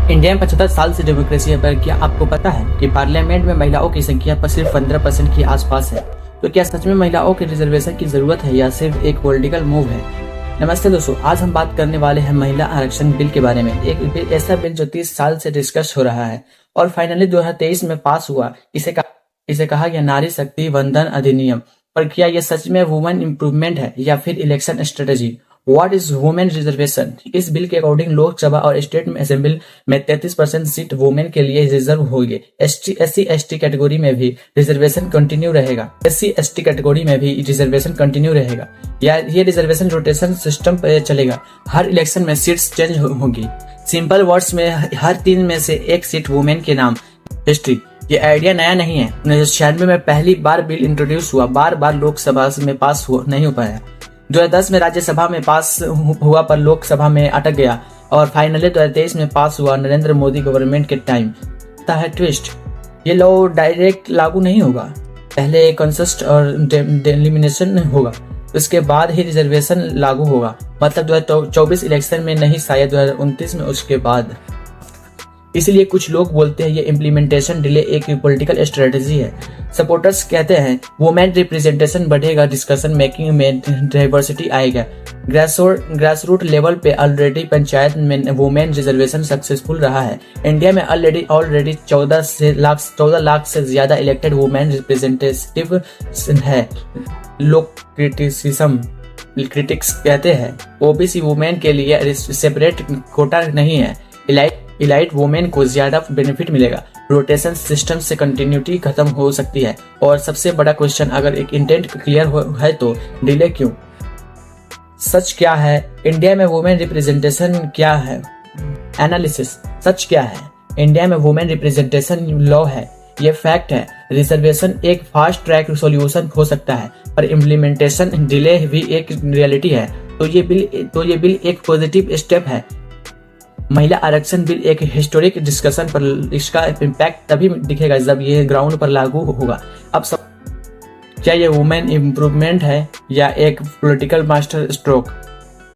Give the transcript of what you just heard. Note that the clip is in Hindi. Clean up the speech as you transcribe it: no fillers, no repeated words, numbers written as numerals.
इंडिया में 75 साल से डेमोक्रेसी है, पर क्या आपको पता है कि पार्लियामेंट में महिलाओं की संख्या पर सिर्फ 15% के आसपास है। तो क्या सच में महिलाओं के रिजर्वेशन की जरूरत है या सिर्फ एक पॉलिटिकल मूव है? नमस्ते दोस्तों, आज हम बात करने वाले हैं महिला आरक्षण बिल के बारे में। एक ऐसा बिल जो 30 साल से डिस्कस हो रहा है और फाइनली 2023 में पास हुआ। इसे कहा गया नारी शक्ति वंदन अधिनियम। पर क्या यह सच में वुमेन इम्प्रूवमेंट है या फिर election strategy? What is women reservation? इस बिल के अकॉर्डिंग लोकसभा और स्टेट असेंबली में 33% सीट वुमेन के लिए रिजर्व होगी। SC/ST कैटेगरी में भी रिजर्वेशन कंटिन्यू रहेगा। SC/ST कैटेगरी में भी रिजर्वेशन कंटिन्यू रहेगा। ये रिजर्वेशन रोटेशन सिस्टम पर चलेगा। हर इलेक्शन में सीट्स चेंज होंगी। सिंपल वर्ड्स में हर 3 में से 1 सीट वुमेन के नाम। हिस्ट्री, ये आइडिया नया नहीं है। 1996 में पहली बार बिल इंट्रोड्यूस हुआ, बार लोकसभा में पास नहीं हो पाया। 2010 में राज्यसभा में पास हुआ पर लोकसभा में अटक गया और फाइनली 2023 में पास हुआ नरेंद्र मोदी गवर्नमेंट के टाइम। है ट्विस्ट, ये लॉ डायरेक्ट लागू नहीं होगा। पहले कंसिस्ट और डिलिमिनेशन होगा, उसके बाद ही रिजर्वेशन लागू होगा। मतलब 2024 इलेक्शन में नहीं, शायद 2029 में, उसके बाद। इसलिए कुछ लोग बोलते हैं ये इम्प्लीमेंटेशन डिले एक पॉलिटिकल स्ट्रेटजी है। सपोर्टर्स कहते हैं वुमेन रिप्रेजेंटेशन बढ़ेगा, डिस्कशन मेकिंग में डाइवर्सिटी आएगा। ग्रासरूट लेवल पे ऑलरेडी पंचायत में वुमेन रिजर्वेशन सक्सेसफुल रहा है। इंडिया में ऑलरेडी 14 लाख से ज्यादा इलेक्टेड वुमेन रिप्रेजेंटेटिव है। लोग क्रिटिक्स कहते हैं ओबीसी वुमेन के लिए सेपरेट कोटा नहीं है। इलाइट वुमेन को ज्यादा बेनिफिट मिलेगा। रोटेशन सिस्टम से कंटिन्यूटी खत्म हो सकती है। और सबसे बड़ा क्वेश्चन, अगर एक इंटेंट क्लियर है तो डिले क्यों? सच क्या है? इंडिया में वुमेन रिप्रेजेंटेशन क्या है? एनालिसिस, सच क्या है? इंडिया में वुमेन रिप्रेजेंटेशन लॉ है, ये फैक्ट है। रिजर्वेशन एक फास्ट ट्रैक सॉल्यूशन हो सकता है, पर इम्प्लीमेंटेशन डिले भी एक रियलिटी है। तो ये बिल एक पॉजिटिव स्टेप है। महिला आरक्षण बिल एक हिस्टोरिक डिस्कशन पर इसका इम्पैक्ट तभी दिखेगा जब ये ग्राउंड पर लागू होगा। अब सब क्या ये वुमेन इम्प्रूवमेंट है या एक पॉलिटिकल मास्टर स्ट्रोक?